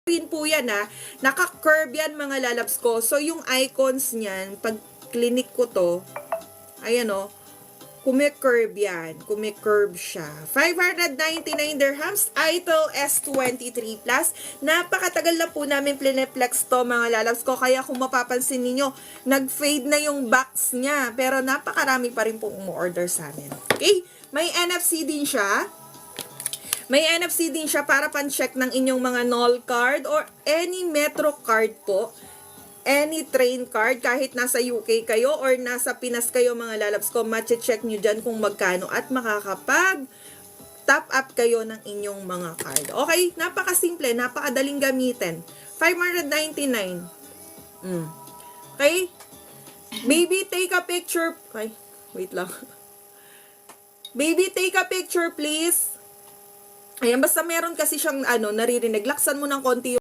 Screen po yan naka-curve yan mga lalabs ko. So yung icons niyan, pag clinic ko to, ayan kumicurve yan. Kumicurve siya. 599 dirhams. Itel S23 Plus. Napakatagal na po namin plineplex to mga lalabs ko. Kaya kung mapapansin ninyo, nag-fade na yung box niya. Pero napakarami pa rin po umu-order sa amin. Okay? May NFC din siya. May NFC din siya para pan-check ng inyong mga NOL card or any Metro card po. Any train card, kahit nasa UK kayo or nasa Pinas kayo mga lalabs ko, matche-check nyo dyan kung magkano at makakapag top up kayo ng inyong mga card. Okay? Napakasimple, napakadaling gamitin. 599. Okay? Baby, take a picture. Ay, wait lang. Baby, take a picture please. Ayan, basta meron kasi siyang naririnig. Laksan mo ng konti